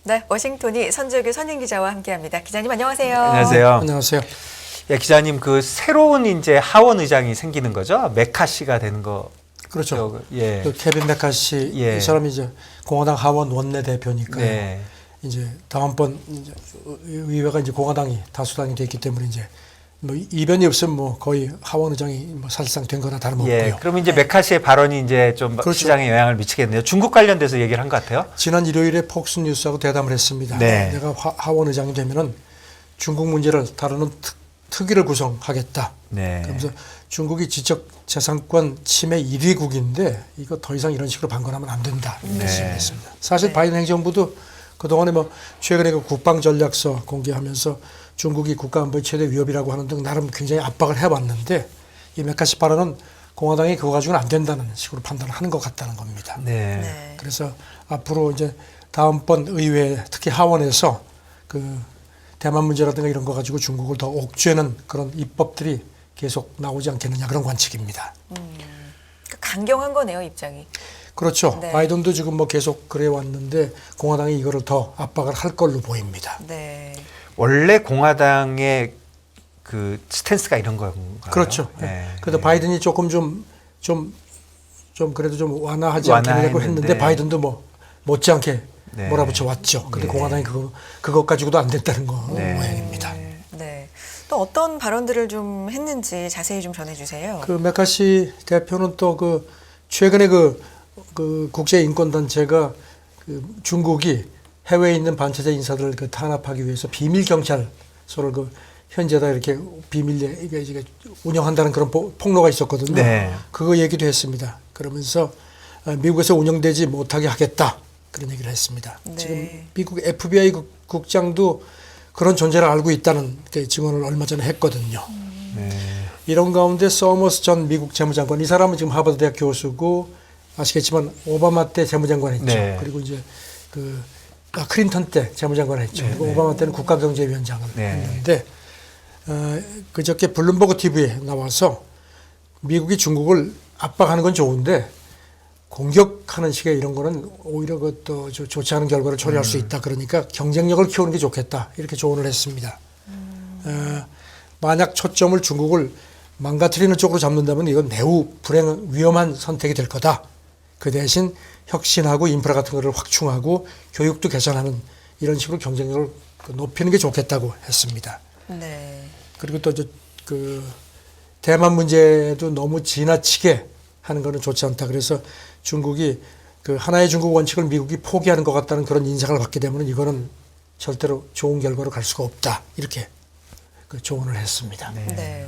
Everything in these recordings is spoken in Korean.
네, 워싱턴이 선재규 선임 기자와 함께합니다. 기자님 안녕하세요. 안녕하세요. 안녕하세요. 예, 기자님 그 새로운 이제 하원 의장이 생기는 거죠? 메카시가 되는 거. 그렇죠. 예. 그 케빈 메카시 예. 이 사람이 이제 공화당 하원 원내대표니까 네. 이제 다음번 이제 의회가 이제 공화당이 다수당이 됐기 때문에 이제 뭐 이변이 없으면 뭐 거의 하원 의장이 뭐 사실상 된 거나 다름없고요. 예. 그러면 이제 메카시의 발언이 이제 좀 그렇죠. 시장에 영향을 미치겠네요. 중국 관련돼서 얘기를 한 것 같아요. 지난 일요일에 폭스뉴스하고 대담을 했습니다. 네. 내가 하원 의장이 되면은 중국 문제를 다루는 특위를 구성하겠다. 네. 그러면서 중국이 지적재산권 침해 1위국인데 이거 더 이상 이런 식으로 방관하면 안 된다. 이렇게 말씀했습니다. 사실 네. 바이든 행정부도 그동안에 뭐 최근에 그 국방전략서 공개하면서 중국이 국가안보의 최대 위협이라고 하는 등 나름 굉장히 압박을 해왔는데 이 메카시 발언은 공화당이 그거 가지고는 안 된다는 식으로 판단을 하는 것 같다는 겁니다. 네. 네. 그래서 앞으로 이제 다음번 의회 특히 하원에서 그 대만 문제라든가 이런 거 가지고 중국을 더 옥죄는 그런 입법들이 계속 나오지 않겠느냐 그런 관측입니다. 강경한 거네요, 입장이. 그렇죠. 네. 바이든도 지금 뭐 계속 그래 왔는데 공화당이 이거를 더 압박을 할 걸로 보입니다. 네. 원래 공화당의 그 스탠스가 이런 건가요? 그렇죠. 네. 그래도 바이든이 조금 좀 그래도 좀 완화하지 않겠냐고 했는데 완화했는데. 바이든도 뭐 못지않게 네. 몰아붙여 왔죠. 근데 네. 공화당이 그것 가지고도 안 됐다는 거 네. 모양입니다. 네. 또 어떤 발언들을 좀 했는지 자세히 좀 전해주세요. 그 메카시 대표는 또 그 최근에 그 국제 인권 단체가 그 중국이 해외에 있는 반체제 인사들을 그 탄압하기 위해서 비밀 경찰서를 그 현재다 이렇게 비밀리에 이게 운영한다는 그런 폭로가 있었거든요. 네. 그거 얘기도 했습니다. 그러면서 미국에서 운영되지 못하게 하겠다 그런 얘기를 했습니다. 네. 지금 미국 FBI 국장도 그런 존재를 알고 있다는 그 증언을 얼마 전에 했거든요. 네. 이런 가운데 서머스 전 미국 재무장관, 이 사람은 지금 하버드 대학 교수고 아시겠지만 오바마 때 재무장관 했죠. 네. 그리고 이제 클린턴 때 재무장관 했죠. 그리고 오바마 때는 국가경제위원장을 네. 했는데 그저께 블룸버그 TV에 나와서 미국이 중국을 압박하는 건 좋은데 공격하는 식의 이런 거는 오히려 그것도 좋지 않은 결과를 초래할 수 있다. 그러니까 경쟁력을 키우는 게 좋겠다. 이렇게 조언을 했습니다. 만약 초점을 중국을 망가뜨리는 쪽으로 잡는다면 이건 매우 위험한 선택이 될 거다. 그 대신 혁신하고 인프라 같은 거를 확충하고 교육도 개선하는 이런 식으로 경쟁력을 높이는 게 좋겠다고 했습니다. 네. 그리고 또 그 대만 문제도 너무 지나치게 하는 거는 좋지 않다. 그래서 중국이 그 하나의 중국 원칙을 미국이 포기하는 것 같다는 그런 인상을 받게 되면 이거는 절대로 좋은 결과로 갈 수가 없다. 이렇게 그 조언을 했습니다. 네.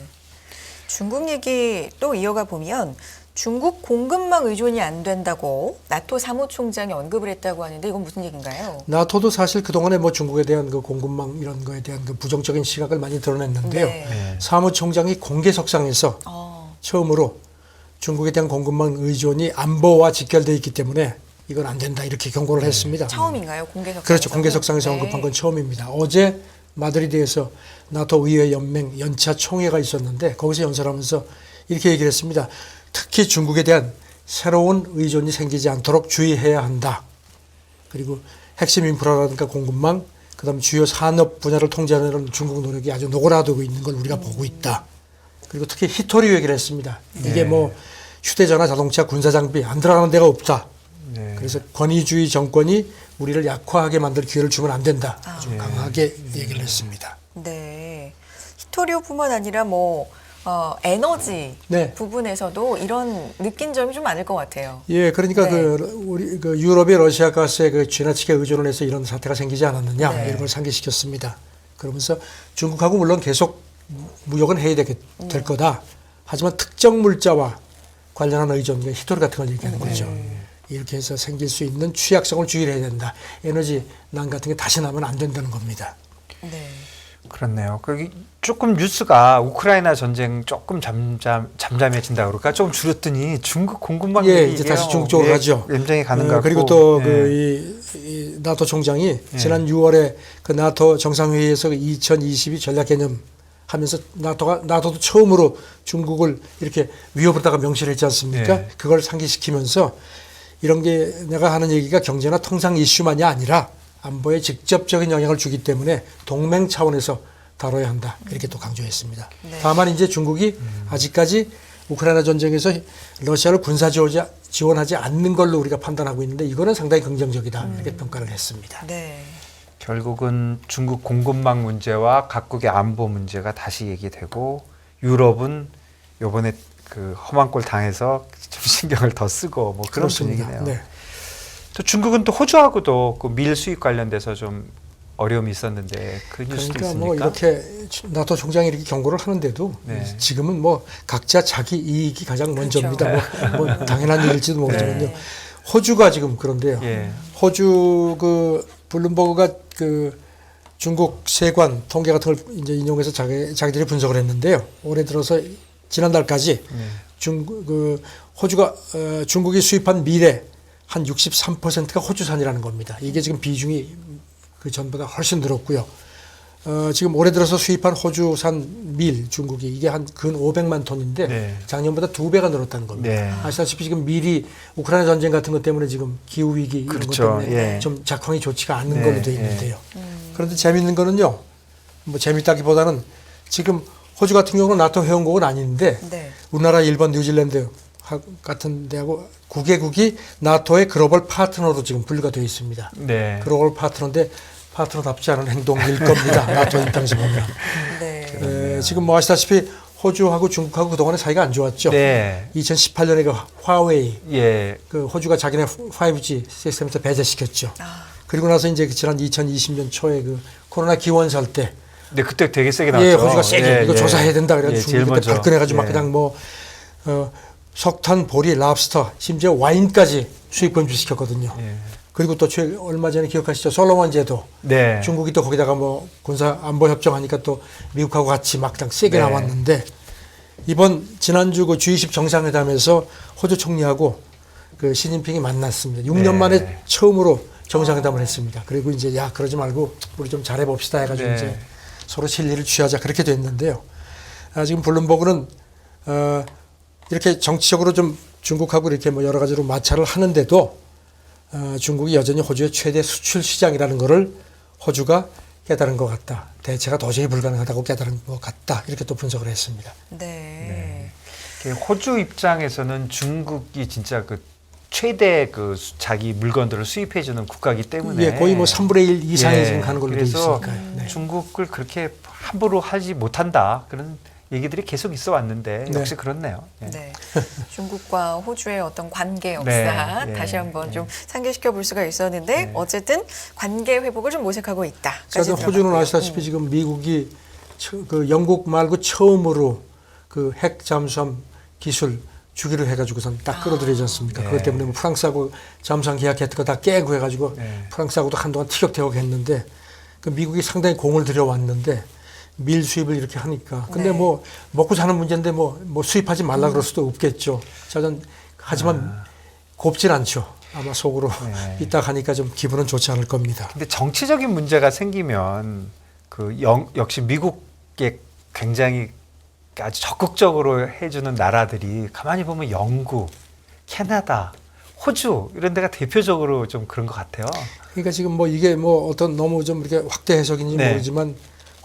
중국 얘기 또 이어가 보면 중국 공급망 의존이 안 된다고 나토 사무총장이 언급을 했다고 하는데 이건 무슨 얘기인가요? 나토도 사실 그동안에 뭐 중국에 대한 그 공급망 이런 거에 대한 그 부정적인 시각을 많이 드러냈는데요. 네. 사무총장이 공개석상에서 처음으로 중국에 대한 공급망 의존이 안보와 직결되어 있기 때문에 이건 안 된다 이렇게 경고를 했습니다. 처음인가요? 공개석상에서? 그렇죠. 공개석상에서 네. 언급한 건 처음입니다. 어제 마드리드에서 나토 의회 연맹 연차 총회가 있었는데 거기서 연설하면서 이렇게 얘기를 했습니다. 특히 중국에 대한 새로운 의존이 생기지 않도록 주의해야 한다. 그리고 핵심 인프라라든가 공급망, 그다음 주요 산업 분야를 통제하는 중국 노력이 아주 노골화되고 있는 걸 우리가 보고 있다. 그리고 특히 히토리 얘기를 했습니다. 이게 뭐 휴대전화, 자동차, 군사장비 안 들어가는 데가 없다. 네. 그래서 권위주의 정권이 우리를 약화하게 만들 기회를 주면 안 된다. 아주 강하게 얘기를 했습니다. 네. 히토리오뿐만 아니라 뭐 에너지 네. 부분에서도 이런 느낀 점이 좀 많을 것 같아요. 예, 그러니까 네. 우리 유럽의 러시아 가스에 그 지나치게 의존을 해서 이런 사태가 생기지 않았느냐 네. 이런 걸 상기시켰습니다. 그러면서 중국하고 물론 계속 무역은 해야 될 거다. 하지만 특정 물자와 관련한 의존, 히토리 같은 걸 얘기하는 거죠. 이렇게 해서 생길 수 있는 취약성을 주의해야 된다. 에너지 난 같은 게 다시 나면 안 된다는 겁니다. 네. 그렇네요. 조금 뉴스가 우크라이나 전쟁 조금 잠잠해진다 그럴까? 조금 줄였더니 중국 공급망 예, 이제 다시 중국 쪽으로 가죠. 연장이 가는 것 같고. 그리고 또 예. 이 나토 총장이 지난 6월에 그 나토 정상회의에서 2022 전략 개념 하면서 나토도 처음으로 중국을 이렇게 위협으로다가 명시를 했지 않습니까? 네. 그걸 상기시키면서 이런 게 내가 하는 얘기가 경제나 통상 이슈만이 아니라 안보에 직접적인 영향을 주기 때문에 동맹 차원에서 다뤄야 한다. 이렇게 또 강조했습니다. 네. 다만 이제 중국이 아직까지 우크라이나 전쟁에서 러시아를 군사 지원하지 않는 걸로 우리가 판단하고 있는데 이거는 상당히 긍정적이다. 이렇게 평가를 했습니다. 네. 결국은 중국 공급망 문제와 각국의 안보 문제가 다시 얘기되고 유럽은 요번에 그 험한 꼴 당해서 좀 신경을 더 쓰고 뭐 그런 그렇습니다. 분위기네요. 네. 또 중국은 또 호주하고도 그 밀 수입 관련돼서 좀 어려움이 있었는데 그 뉴스도 그러니까 있습니까? 뭐 이렇게 나토 총장이 이렇게 경고를 하는데도 네. 지금은 뭐 각자 자기 이익이 가장 먼저입니다. 뭐 당연한 일일지도 모르지만요. 네. 호주가 지금 그런데요. 예. 호주 그 블룸버그가 그 중국 세관 통계 같은 걸 이제 인용해서 자기들이 분석을 했는데요. 올해 들어서 지난달까지 호주가 중국이 수입한 밀의 한 63%가 호주산이라는 겁니다. 이게 지금 비중이 그 전보다 훨씬 늘었고요. 지금 올해 들어서 수입한 호주산 밀 중국이 이게 한 근 500만 톤인데 네. 작년보다 2배가 늘었다는 겁니다. 네. 아시다시피 지금 밀이 우크라이나 전쟁 같은 것 때문에 지금 기후 위기 이런 그렇죠. 것 때문에 예. 좀 작황이 좋지가 않은 네. 걸로 되어 있는데요. 그런데 재미있는 거는요. 뭐 재밌다기보다는 지금 호주 같은 경우는 나토 회원국은 아닌데 네. 우리나라, 일본, 뉴질랜드 같은 데하고 9개국이 나토의 글로벌 파트너로 지금 분류가 되어 있습니다. 네. 글로벌 파트너인데 파트너답지 않은 행동일 겁니다. 나토 입장에서 보면. 네. 지금 뭐 아시다시피 호주하고 중국하고 그동안에 사이가 안 좋았죠. 네. 2018년에 그 화웨이 예. 그 호주가 자기네 5G 시스템에서 배제시켰죠. 아. 그리고 나서 이제 지난 2020년 초에 그 코로나 기원설 때 네, 그때 되게 세게 나왔죠. 예, 호주가 세게 이거 조사해야 된다 그래가지고 예, 제일 중국이 그때 먼저. 발끈해가지고 막 예. 그냥 뭐 석탄, 보리, 랍스터, 심지어 와인까지 수입 금지시켰거든요. 예. 그리고 또 얼마 전에 기억하시죠? 솔로몬 제도. 네. 중국이 또 거기다가 뭐 군사 안보 협정하니까 또 미국하고 같이 막 그냥 세게 네. 나왔는데 이번 지난주 그 G20 정상회담에서 호주 총리하고 그 시진핑이 만났습니다. 6년 네. 만에 처음으로 정상회담을 했습니다. 그리고 이제 야 그러지 말고 우리 좀 잘해 봅시다 해가지고 네. 이제 서로 실리를 취하자 그렇게 됐는데요. 지금 블룸버그는 이렇게 정치적으로 좀 중국하고 이렇게 뭐 여러 가지로 마찰을 하는데도 중국이 여전히 호주의 최대 수출 시장이라는 것을 호주가 깨달은 것 같다. 대체가 도저히 불가능하다고 깨달은 것 같다. 이렇게 또 분석을 했습니다. 네. 호주 입장에서는 중국이 진짜 그 최대 그 자기 물건들을 수입해주는 국가이기 때문에 예, 거의 뭐 3분의 1 이상이 예, 지금 가는 걸로 되어 그래서 있으니까요. 네. 중국을 그렇게 함부로 하지 못한다 그런 얘기들이 계속 있어 왔는데 네. 역시 그렇네요. 예. 네. 중국과 호주의 어떤 관계 역사 네, 예, 다시 한번 좀 상기시켜 볼 수가 있었는데 어쨌든 관계 회복을 좀 모색하고 있다. 사실 호주는 아시다시피 지금 미국이 그 영국 말고 처음으로 그 핵 잠수함 기술 주기로 해가지고선 딱 끌어들이지 않습니까? 네. 그것 때문에 뭐 프랑스하고 잠수함 계약했던 거 다 깨고 해가지고 네. 프랑스하고도 한동안 티격태격 했는데 그 미국이 상당히 공을 들여왔는데 밀 수입을 이렇게 하니까 근데 네. 뭐 먹고 사는 문제인데 뭐 수입하지 말라 그럴 수도 없겠죠. 하지만 곱진 않죠. 아마 속으로 네. 이따 가니까 좀 기분은 좋지 않을 겁니다. 근데 정치적인 문제가 생기면 그 역시 미국에 굉장히 아주 적극적으로 해주는 나라들이 가만히 보면 영국, 캐나다, 호주 이런 데가 대표적으로 좀 그런 것 같아요. 그러니까 지금 뭐 이게 뭐 어떤 너무 좀 이렇게 확대 해석인지 네. 모르지만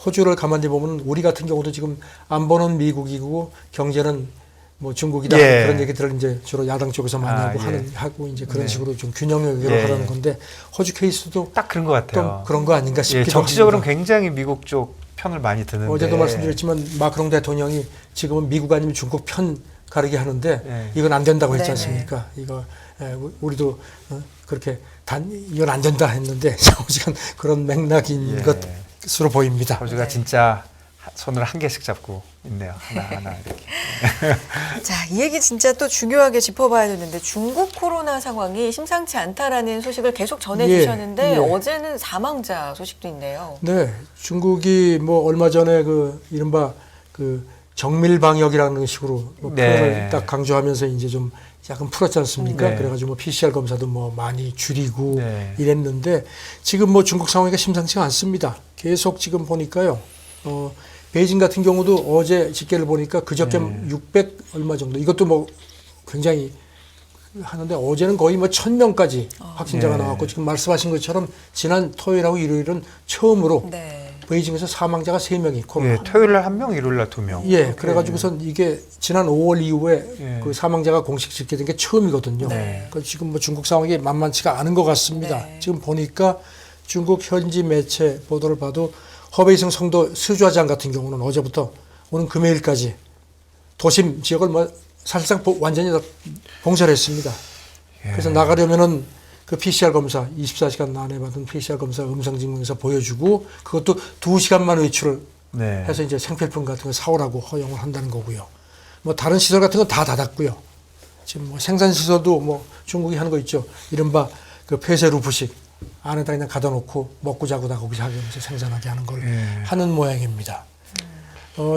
호주를 가만히 보면 우리 같은 경우도 지금 안보는 미국이고 경제는 뭐 중국이다 예. 그런 얘기들을 이제 주로 야당 쪽에서 많이 하고 예. 하고 이제 그런 네. 식으로 좀 균형을 예. 하라는 건데 호주 케이스도 딱 그런 것 같아요. 좀 그런 거 아닌가 싶기도 예, 정치적으로는 합니다. 굉장히 미국 쪽 편을 많이 드는데 어제도 말씀드렸지만 마크롱 대통령이 지금은 미국 아니면 중국 편 가르게 하는데 예. 이건 안 된다고 했지 네네. 않습니까? 이거 우리도 그렇게 이건 안 된다 했는데 오직은 그런 맥락인 예. 것으로 보입니다. 호주가 네. 진짜 손을 한 개씩 잡고 있네요. 하나 이렇게. 자, 이 얘기 진짜 또 중요하게 짚어봐야 되는데 중국 코로나 상황이 심상치 않다라는 소식을 계속 전해주셨는데 예. 어제는 사망자 소식도 있네요. 네, 중국이 뭐 얼마 전에 그 이른바 그 정밀 방역이라는 식으로 뭐 네. 표현을 딱 강조하면서 이제 좀 약간 풀었지 않습니까? 네. 그래가지고 뭐 PCR 검사도 뭐 많이 줄이고 네. 이랬는데 지금 뭐 중국 상황이 심상치가 않습니다. 계속 지금 보니까요. 베이징 같은 경우도 어제 집계를 보니까 그저께 네. 600 얼마 정도. 이것도 뭐 굉장히 하는데 어제는 거의 뭐 1,000명까지 확진자가 나왔고 지금 말씀하신 것처럼 지난 토요일하고 일요일은 처음으로 네. 베이징에서 사망자가 3명이 코로나. 예, 토요일 날 1명, 일요일 날 2명. 예, 그래가지고선 이게 지난 5월 이후에 예. 그 사망자가 공식 집계된 게 처음이거든요. 네. 그 지금 뭐 중국 상황이 만만치가 않은 것 같습니다. 네. 지금 보니까 중국 현지 매체 보도를 봐도 허베이성 성도 스주아장 같은 경우는 어제부터 오는 금요일까지 도심 지역을 뭐 사실상 완전히 다 봉쇄를 했습니다. 예. 그래서 나가려면은 그 PCR 검사 24시간 안에 받은 PCR 검사 음성 증명서 보여주고 그것도 2시간만 외출을 네. 해서 이제 생필품 같은 거 사오라고 허용을 한다는 거고요. 뭐 다른 시설 같은 건 다 닫았고요. 지금 뭐 생산 시설도 뭐 중국이 하는 거 있죠. 이른바 그 폐쇄 루프식 안에다 그냥 가둬놓고 먹고 자고 다 거기서 하면서 생산하게 하는 걸 하는 모양입니다.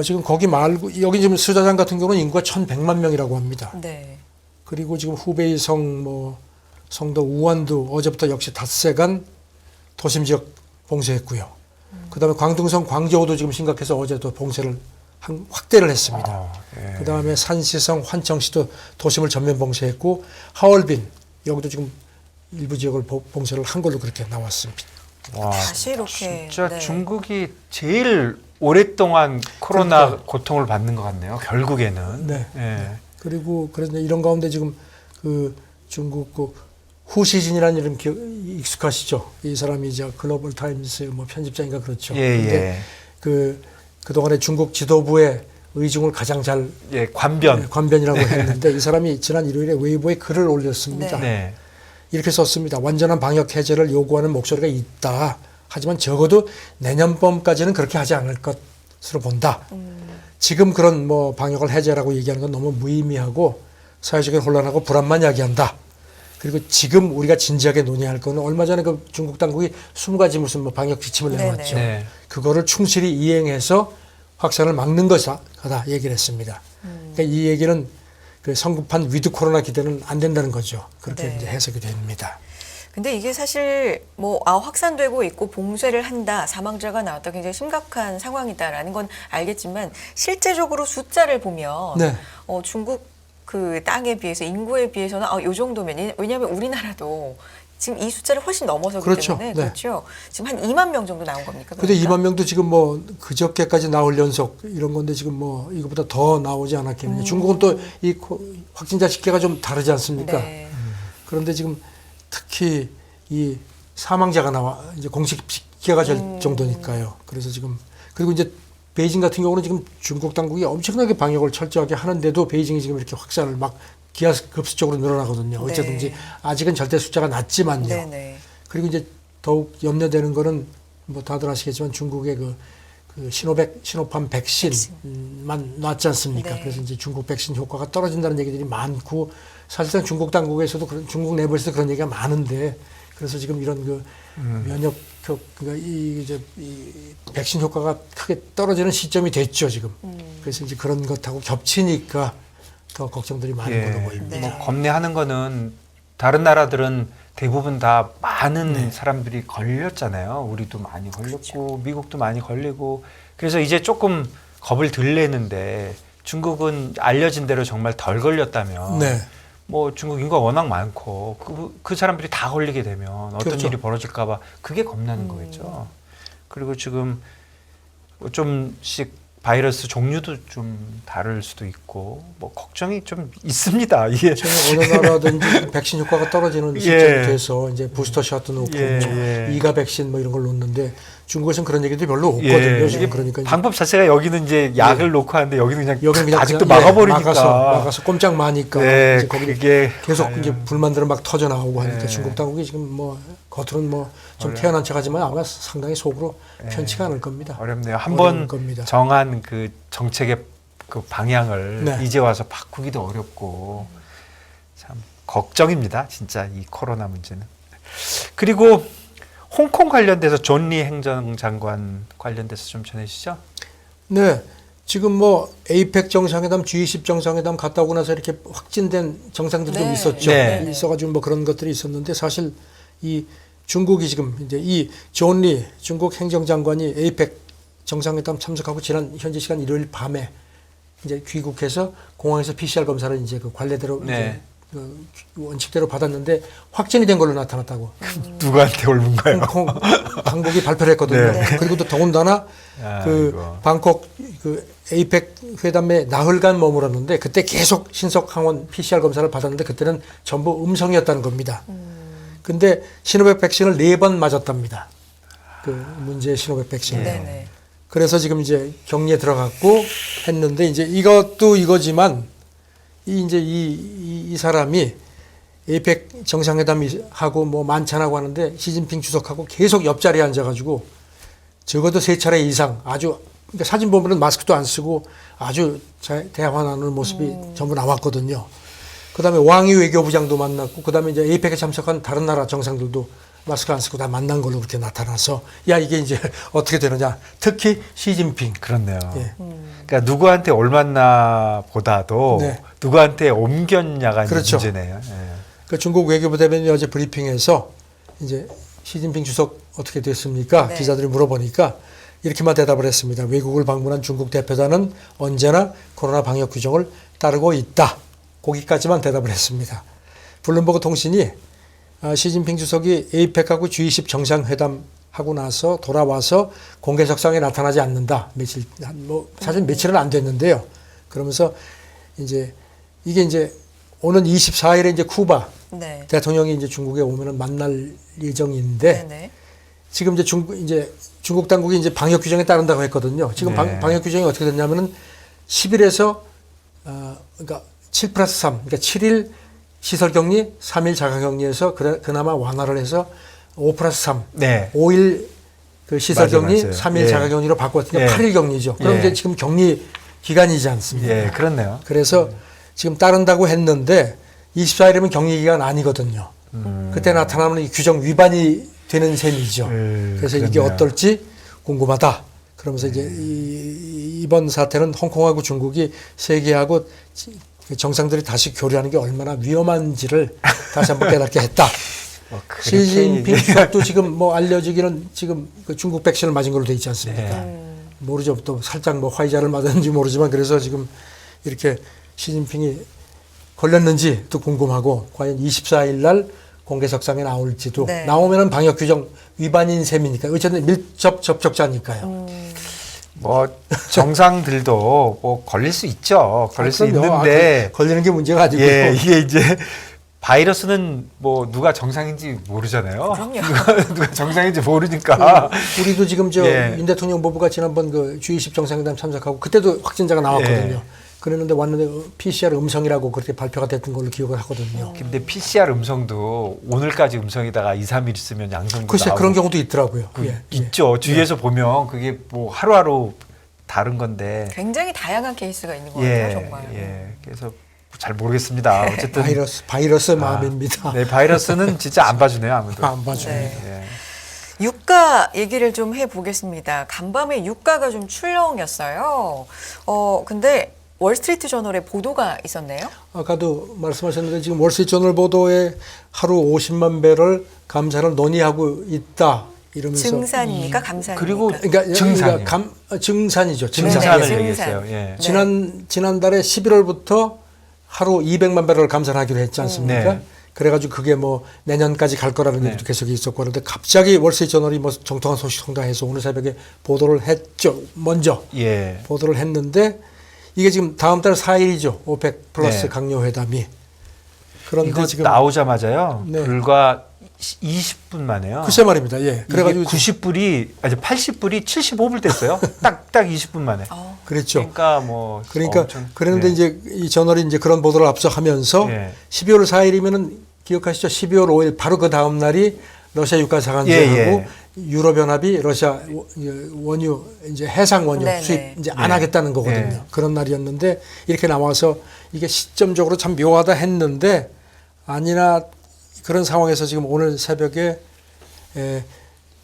지금 거기 말고 여기 지금 수자장 같은 경우는 인구가 1,100만 명이라고 합니다. 네. 그리고 지금 후베이성 뭐 성도 우완도 어제부터 역시 닷새간 도심 지역 봉쇄했고요. 그다음에 광둥성 광저우도 지금 심각해서 어제도 봉쇄를 확대를 했습니다. 예. 그다음에 산시성 환청시도 도심을 전면 봉쇄했고 하얼빈 여기도 지금 일부 지역을 봉쇄를 한 걸로 그렇게 나왔습니다. 와, 다시 이렇게 진짜 네. 중국이 제일 오랫동안 코로나 그러니까. 고통을 받는 것 같네요. 결국에는. 네. 예. 그리고 그래서 이런 가운데 지금 그 중국 그 후시진이라는 이름 익숙하시죠? 이 사람이 이제 글로벌 타임스 뭐 편집장인가 그렇죠. 예, 근데 예. 그동안에 중국 지도부의 의중을 가장 잘 예, 관변. 관변이라고 했는데 이 사람이 지난 일요일에 웨이보에 글을 올렸습니다. 네. 이렇게 썼습니다. 완전한 방역 해제를 요구하는 목소리가 있다. 하지만 적어도 내년 봄까지는 그렇게 하지 않을 것으로 본다. 지금 그런 뭐 방역을 해제라고 얘기하는 건 너무 무의미하고 사회적인 혼란하고 불안만 야기한다. 그리고 지금 우리가 진지하게 논의할 거는 얼마 전에 그 중국 당국이 20가지 무슨 뭐 방역 지침을 네네. 내놓았죠. 네. 그거를 충실히 이행해서 확산을 막는 것이다 얘기를 했습니다. 그러니까 이 얘기는 그 성급한 위드 코로나 기대는 안 된다는 거죠. 그렇게 네. 이제 해석이 됩니다. 근데 이게 사실 뭐 확산되고 있고 봉쇄를 한다, 사망자가 나왔다, 굉장히 심각한 상황이다라는 건 알겠지만 실제적으로 숫자를 보면 네. 중국 그 땅에 비해서 인구에 비해서는 요 정도면 왜냐하면 우리나라도 지금 이 숫자를 훨씬 넘어서기 그렇죠. 때문에 네. 그렇죠. 지금 한 2만 명 정도 나온 겁니까? 근데 그러니까? 2만 명도 지금 뭐 그저께까지 나올 연속 이런 건데 지금 뭐 이거보다 더 나오지 않았겠느냐. 중국은 또 이 확진자 집계가 좀 다르지 않습니까? 네. 그런데 지금 특히 이 사망자가 나와 이제 공식 집계가 될 정도니까요. 그래서 지금 그리고 이제 베이징 같은 경우는 지금 중국 당국이 엄청나게 방역을 철저하게 하는데도 베이징이 지금 이렇게 확산을 막 기하급수적으로 늘어나거든요. 어쨌든지 네. 아직은 절대 숫자가 낮지만요. 네네. 그리고 이제 더욱 염려되는 거는 뭐 다들 아시겠지만 중국의 그 시노팜 백신만 놨지 않습니까? 네. 그래서 이제 중국 백신 효과가 떨어진다는 얘기들이 많고 사실상 중국 당국에서도 중국 내부에서도 그런 얘기가 많은데 그래서 지금 이런 그 면역 그러니까 이 백신 효과가 크게 떨어지는 시점이 됐죠 지금. 그래서 이제 그런 것하고 겹치니까 더 걱정들이 많은 예. 걸로 보입니다. 네. 뭐 겁내하는 거는 다른 나라들은 대부분 다 많은 네. 사람들이 걸렸잖아요. 우리도 많이 걸렸고 미국도 많이 걸리고 그래서 이제 조금 겁을 덜 내는데 중국은 알려진 대로 정말 덜 걸렸다면 네. 뭐 중국 인구가 워낙 많고 그 사람들이 다 걸리게 되면 어떤 그렇죠. 일이 벌어질까 봐 그게 겁나는 거겠죠. 그리고 지금 좀씩 바이러스 종류도 좀 다를 수도 있고 뭐 걱정이 좀 있습니다. 이게 저는 어느 나라든지 백신 효과가 떨어지는 시점이 예. 돼서 이제 부스터샷도 놓고 예, 뭐 예. 2가 백신 뭐 이런 걸 놓는데 중국에서는 그런 얘기들이 별로 없거든요. 지금 이게 그러니까 이제 방법 자체가 여기는 이제 약을 놓고 하는데 여기는 그냥 여기는 그냥 아직도 그냥, 막아버리니까. 막아서 꼼짝 마니까 네, 이제 거기 그게 계속 과연- 이제 불만들은 막 터져 나오고 하니까 네. 중국 당국이 지금 뭐 겉으로는 뭐 좀 태어난 척하지만 아마 상당히 속으로 편치가 않을 겁니다. 어렵네요. 어려울 한번 겁니다. 정한 그 정책의 그 방향을 네. 이제 와서 바꾸기도 어렵고 참 걱정입니다. 진짜 이 코로나 문제는. 그리고 홍콩 관련돼서 존 리 행정장관 관련돼서 좀 전해주시죠. 네. 지금 뭐 에이펙 정상회담, G20 정상회담 갔다 오고 나서 이렇게 확진된 정상들이 좀 네. 있었죠. 네. 있어가지고 뭐 그런 것들이 있었는데 사실 이 중국이 지금 이제 이 존 리 중국 행정장관이 에이펙 정상회담 참석하고 지난 현지 시간 일요일 밤에 이제 귀국해서 공항에서 PCR 검사를 이제 그 관례대로 네. 이제 원칙대로 받았는데 확진이 된 걸로 나타났다고 누구한테 옮은 거예요? 홍콩 당국이 발표를 했거든요. 네. 그리고 또 더군다나 그 아이고. 방콕 그 에이펙 회담에 나흘간 머물었는데 그때 계속 신속 항원 PCR 검사를 받았는데 그때는 전부 음성이었다는 겁니다. 근데 시노백 백신을 4번 맞았답니다. 그 문제의 시노백 백신. 네네. 그래서 지금 이제 격리에 들어갔고 했는데 이제 이것도 이거지만 이 사람이 에이펙 정상회담하고 뭐 만찬하고 하는데 시진핑 주석하고 계속 옆자리에 앉아가지고 적어도 3차례 이상 아주 그러니까 사진 보면은 마스크도 안 쓰고 아주 대화 나누는 모습이 전부 나왔거든요. 그다음에 왕이 외교부장도 만났고 그다음에 이제 에이펙에 참석한 다른 나라 정상들도 마스크 안 쓰고 다 만난 걸로 그렇게 나타나서 야 이게 이제 어떻게 되느냐. 특히 시진핑. 그렇네요. 예. 그러니까 누구한테 올맞나 보다도 네. 누구한테 옮겼냐가 이제 그렇죠. 문제네요. 예. 그 중국 외교부 대변인이 어제 브리핑에서 이제 시진핑 주석 어떻게 됐습니까? 네. 기자들이 물어보니까 이렇게만 대답을 했습니다. 외국을 방문한 중국 대표단은 언제나 코로나 방역 규정을 따르고 있다. 거기까지만 대답을 했습니다. 블룸버그 통신이 시진핑 주석이 에이펙하고 G20 정상회담하고 나서 돌아와서 공개석상에 나타나지 않는다. 며칠, 사실 며칠은 안 됐는데요. 그러면서 이제 이게 이제 오는 24일에 이제 쿠바 네. 대통령이 이제 중국에 오면은 만날 예정인데 네네. 지금 이제 중국 당국이 이제 방역 규정에 따른다고 했거든요. 지금 네. 방역 규정이 어떻게 됐냐면은 10일에서 그러니까 7+3 그러니까 7일 시설 격리, 3일 자가 격리에서 그나마 완화를 해서 5+3 네. 5일 그 시설 맞아, 격리, 맞아요. 3일 예. 자가 격리로 바꿨으니까 예. 8일 격리죠. 그럼 예. 이제 지금 격리 기간이지 않습니까? 예, 그렇네요. 그래서 지금 따른다고 했는데 24일이면 격리 기간 아니거든요. 그때 나타나면 이 규정 위반이 되는 셈이죠. 그래서 이게 그렇네요. 어떨지 궁금하다. 그러면서 이제 이번 사태는 홍콩하고 중국이 세계하고 정상들이 다시 교류하는 게 얼마나 위험한지를 다시 한번 깨닫게 했다. 그렇게 시진핑 이제- 주석도 지금 뭐 알려지기는 지금 그 중국 백신을 맞은 걸로 돼 있지 않습니까? 네. 모르죠. 또 살짝 뭐 화이자를 맞았는지 모르지만 그래서 지금 이렇게 시진핑이 걸렸는지 또 궁금하고 과연 24일 날 공개석상에 나올지도 네. 나오면은 방역 규정 위반인 셈이니까 어쨌든 밀접 접촉자니까요. 뭐 정상들도 뭐 걸릴 수 있죠. 걸릴 수 그럼요. 있는데 걸리는 게 문제가 아니고요. 예, 이게 이제 바이러스는 뭐 누가 정상인지 모르잖아요. 그럼요. 누가 정상인지 모르니까. 우리도 지금 예. 윤 대통령 부부가 지난번 그 G20 정상회담 참석하고 그때도 확진자가 나왔거든요. 예. 그랬는데 왔는데 PCR 음성이라고 그렇게 발표가 됐던 걸로 기억을 하거든요. 근데 PCR 음성도 오늘까지 음성이다가 2, 3일 있으면 양성도 글쎄 나오고 그런 경우도 있더라고요. 그 예, 예. 있죠. 주위에서 보면 그게 뭐 하루하루 다른 건데. 굉장히 다양한 케이스가 있는 것 같아요, 정말. 예. 그래서 잘 모르겠습니다. 어쨌든 바이러스 마음입니다. 네, 바이러스는 진짜 안 봐주네요, 아무도. 안 봐줘요. 네. 예. 유가 얘기를 좀 해보겠습니다. 간밤에 유가가 좀 출렁였어요. 근데 월스트리트 저널에 보도가 있었네요. 아까도 말씀하셨는데 지금 월스트리트저널 보도에 하루 50만 배럴 감산을 논의하고 있다 이러면서 증산입니까? 감산입니까? 그리고 그러니까 증산이요. 증산이죠. 네, 증산을 증산. 얘기했어요. 예. 네. 지난달에 11월부터 하루 200만 배럴 감산하기로 했지 않습니까? 네. 그래가지고 그게 뭐 내년까지 갈 거라는 네. 얘기도 계속 있었고 그런데 갑자기 월스트리트저널이 뭐 정통한 소식 통다해서 오늘 새벽에 보도를 했죠. 먼저 예. 보도를 했는데 이게 지금 다음 달 4일이죠. 오펙 플러스 네. 강요 회담이. 그런데 이거 지금 나오자마자요. 네. 불과 20분 만에요. 글쎄 말입니다. 예. 그래가지고 그래가지고 90불이 아니 80불이 75불 됐어요. 딱 20분 만에. 그랬죠. 그러니까 뭐 그러니까 엄청, 그랬는데 네. 이제 이 저널이 이제 그런 보도를 앞서하면서 예. 12월 4일이면은 기억하시죠? 12월 5일 바로 그 다음 날이 러시아 유가 상한제하고 예, 유럽 연합이 러시아 원유 이제 해상 원유 네네. 수입 이제 안 네. 하겠다는 거거든요. 네. 그런 날이었는데 이렇게 나와서 이게 시점적으로 참 묘하다 했는데 아니나 그런 상황에서 지금 오늘 새벽에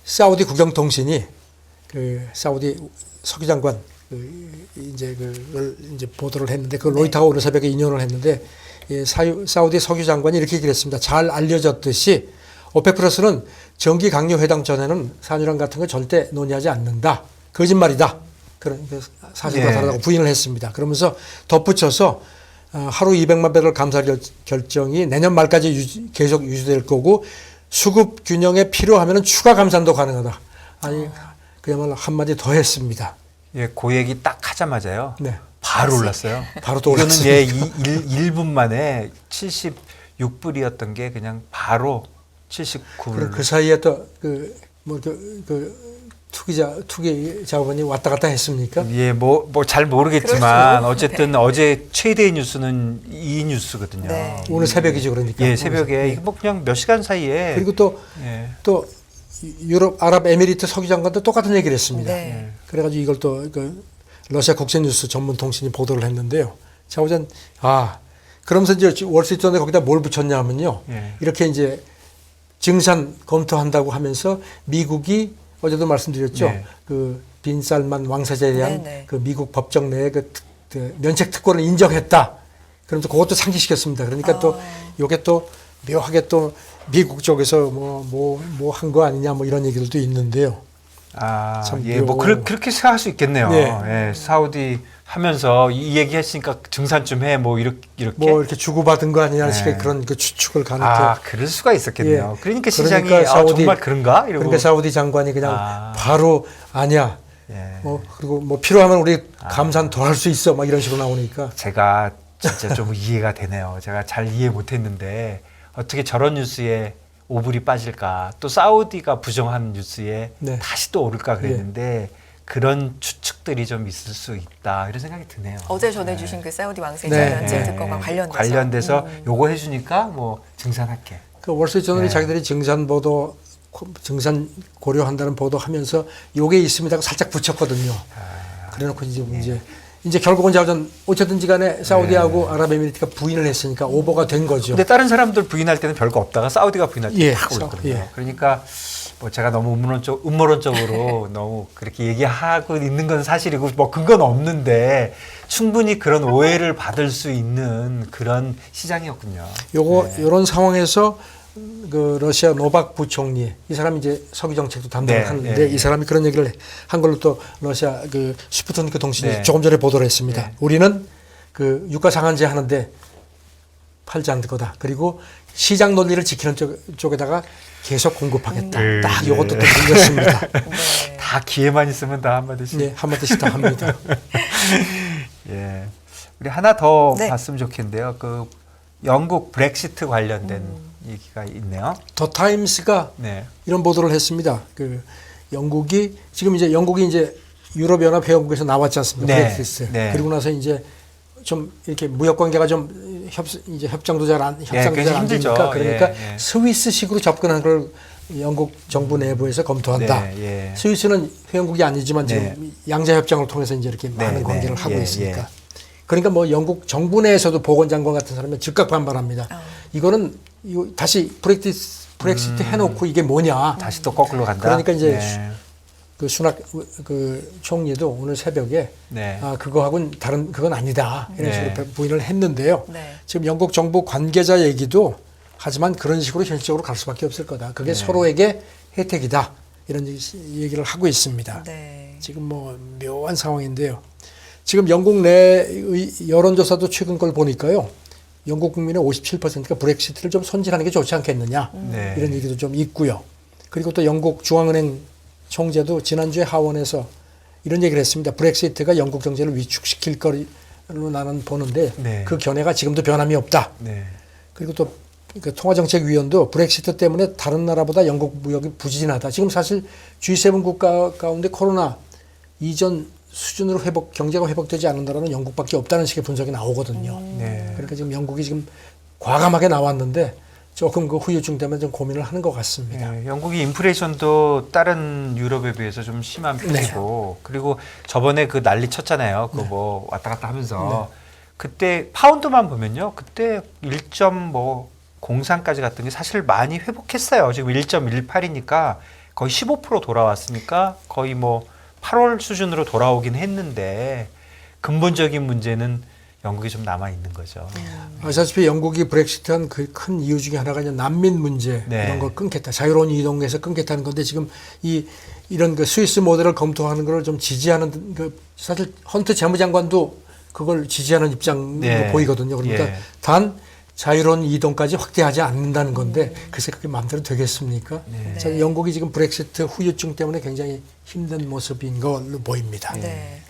사우디 국영통신이 그 사우디 석유장관 그걸 이제 보도를 했는데 그 로이터가 오늘 새벽에 인용을 했는데 사우디 석유장관이 이렇게 얘기를 했습니다. 잘 알려졌듯이 오펙 플러스는 정기 강요 회담 전에는 산유량 같은 거 절대 논의하지 않는다. 거짓말이다. 그런 사실과 네. 다르다고 부인을 했습니다. 그러면서 덧붙여서 하루 200만 배럴 감사 결정이 내년 말까지 계속 유지될 거고 수급 균형에 필요하면 추가 감산도 가능하다. 아니 그야말로 한마디 더 했습니다. 예, 그 얘기 딱 하자마자요. 네. 바로 올랐어요. 바로 또 이거는 올랐습니다. 예, 1분 만에 76불이었던 게 그냥 바로 79불. 그 사이에 또 투기 자본이 왔다 갔다 했습니까? 예, 뭐 잘 모르겠지만 어쨌든 어제 최대의 뉴스는 이 뉴스거든요. 네. 오늘 새벽이죠, 그러니까. 예, 새벽에 이거 뭐 그냥 몇 시간 사이에 그리고 또 예. 유럽 아랍에미리트 석유 장관도 똑같은 얘기를 했습니다. 네. 그래가지고 이걸 또 러시아 국제뉴스 전문 통신이 보도를 했는데요. 자, 오전 그러면서 이제 월스트리트전에 거기다 뭘 붙였냐면요. 예. 이렇게 이제 증산 검토한다고 하면서 미국이 어제도 말씀드렸죠. 네. 그 빈 살만 왕세자에 대한 네네. 그 미국 법정 내의 그 면책 특권을 인정했다. 그러면서 그것도 상기시켰습니다. 그러니까 또 이게 또 묘하게 또 미국 쪽에서 뭐 한 거 아니냐 뭐 이런 얘기들도 있는데요. 아, 참 예, 뭐 그렇게 생각할 수 있겠네요. 네. 예, 사우디 하면서 이 얘기 했으니까 증산 좀 해, 뭐 이렇게. 뭐 이렇게 주고받은 거 아니냐는 네. 식의 그런 그 추측을 가는 그럴 수가 있었겠네요. 예. 그러니까 시장이 그러니까 정말 그런가? 이러고. 그러니까 사우디 장관이 그냥 바로 아니야. 예. 그리고 뭐 필요하면 우리 감산 더 할 수 있어. 막 이런 식으로 나오니까. 제가 진짜 좀 이해가 되네요. 제가 잘 이해 못했는데 어떻게 저런 뉴스에 오불이 빠질까? 또 사우디가 부정한 뉴스에 네. 다시 또 오를까 그랬는데 그런 추측들이 좀 있을 수 있다 이런 생각이 드네요. 어제 전해주신 그 사우디 왕세자 네. 면책 네. 특권과 관련돼서 요거 해주니까 뭐 증산할게. 그 월스트리트저널이 네. 자기들이 증산 고려한다는 보도하면서 요게 있습니다. 고 살짝 붙였거든요. 그래놓고 이제 결국은 어쨌든지 간에 사우디하고 아랍에미리트가 부인을 했으니까 오버가 된 거죠. 근데 다른 사람들 부인할 때는 별거 없다가 사우디가 부인할 때 예, 탁 올랐거든요. 예. 그러니까 뭐 제가 너무 음모론적으로 너무 그렇게 얘기하고 있는 건 사실이고 뭐 근거는 없는데 충분히 그런 오해를 받을 수 있는 그런 시장이었군요. 요런 상황에서 그 러시아 노박 부총리 이 사람이 이제 석유 정책도 담당을 네, 하는데 네, 이 사람이 그런 얘기를 한 걸로 또 러시아 그 스푸트니크 통신이 네. 조금 전에 보도를 했습니다. 네. 우리는 그 유가 상한제 하는데 팔지 않을 거다. 그리고 시장 논리를 지키는 쪽에다가 계속 공급하겠다. 딱 이것도 또 들렸습니다. 네. 다 기회만 있으면 다 한마디씩. 네, 한마디씩 다 합니다. 예. 우리 하나 더 네. 봤으면 좋겠는데요. 그 영국 브렉시트 관련된 얘기가 있네요. 더 타임스가 네. 이런 보도를 했습니다. 그 영국이 이제 유럽연합 회원국에서 나왔지 않습니까? 네. 브렉시트. 네. 그리고 나서 이제 좀 이렇게 무역 관계가 좀 협상도 잘 안 힘들죠. 되니까 그러니까 예, 예. 스위스식으로 접근하는 걸 영국 정부 내부에서 검토한다. 네, 예. 스위스는 회원국이 아니지만 지금 네. 양자 협정을 통해서 이제 이렇게 많은 네, 관계를 네. 하고 예, 있으니까. 예. 그러니까 뭐 영국 정부 내에서도 보건장관 같은 사람이 즉각 반발합니다. 이거는 다시 브렉시트 해놓고 이게 뭐냐. 다시 또 거꾸로 간다. 그러니까 이제 네. 그 순낙 그 총리도 오늘 새벽에 네. 그거하고는 다른 그건 아니다 이런 네. 식으로 부인을 했는데요. 네. 지금 영국 정부 관계자 얘기도 하지만 그런 식으로 현실적으로 갈 수밖에 없을 거다. 그게 서로에게 혜택이다 이런 얘기를 하고 있습니다. 네. 지금 뭐 묘한 상황인데요. 지금 영국 내 여론조사도 최근 걸 보니까요. 영국 국민의 57%가 브렉시트를 좀 손질하는 게 좋지 않겠느냐 네. 이런 얘기도 좀 있고요. 그리고 또 영국 중앙은행 총재도 지난주에 하원에서 이런 얘기를 했습니다. 브렉시트가 영국 경제를 위축시킬 거로 나는 보는데 네. 그 견해가 지금도 변함이 없다. 네. 그리고 또 그 통화정책위원도 브렉시트 때문에 다른 나라보다 영국 무역이 부진하다. 지금 사실 G7 국가 가운데 코로나 이전 수준으로 경제가 회복되지 않는 나라는 영국밖에 없다는 식의 분석이 나오거든요. 네. 그러니까 지금 영국이 지금 과감하게 나왔는데 조금 그 후유증 때문에 좀 고민을 하는 것 같습니다. 네, 영국이 인플레이션도 다른 유럽에 비해서 좀 심한 편이고 그리고 저번에 그 난리 쳤잖아요. 그 뭐 왔다 갔다 하면서 그때 파운드만 보면요. 그때 1.03까지 갔던 게 사실 많이 회복했어요. 지금 1.18이니까 거의 15% 돌아왔으니까 거의 뭐 8월 수준으로 돌아오긴 했는데 근본적인 문제는 영국이 좀 남아 있는 거죠. 아시다시피 영국이 브렉시트한 그 큰 이유 중에 하나가 이제 난민 문제 네. 이런 걸 끊겠다. 자유로운 이동에서 끊겠다는 건데 지금 이런 그 스위스 모델을 검토하는 걸 좀 지지하는 그 사실 헌트 재무장관도 그걸 지지하는 입장으로 네. 보이거든요. 그러니까 예. 단 자유로운 이동까지 확대하지 않는다는 건데 글쎄 그게 마음대로 되겠습니까? 네. 자, 영국이 지금 브렉시트 후유증 때문에 굉장히 힘든 모습인 걸로 보입니다. 네.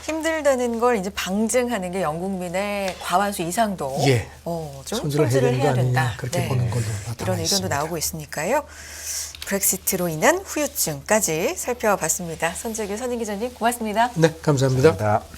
힘들다는 걸 이제 방증하는 게 영국민의 과반수 이상도 예. 좀 손질을 해야 되는 거 아니냐 그렇게 네. 보는 걸로 나타나 이런 의견도 있습니다. 나오고 있으니까요. 브렉시트로 인한 후유증까지 살펴봤습니다. 손재규 선임 기자님 고맙습니다. 네, 감사합니다. 감사합니다.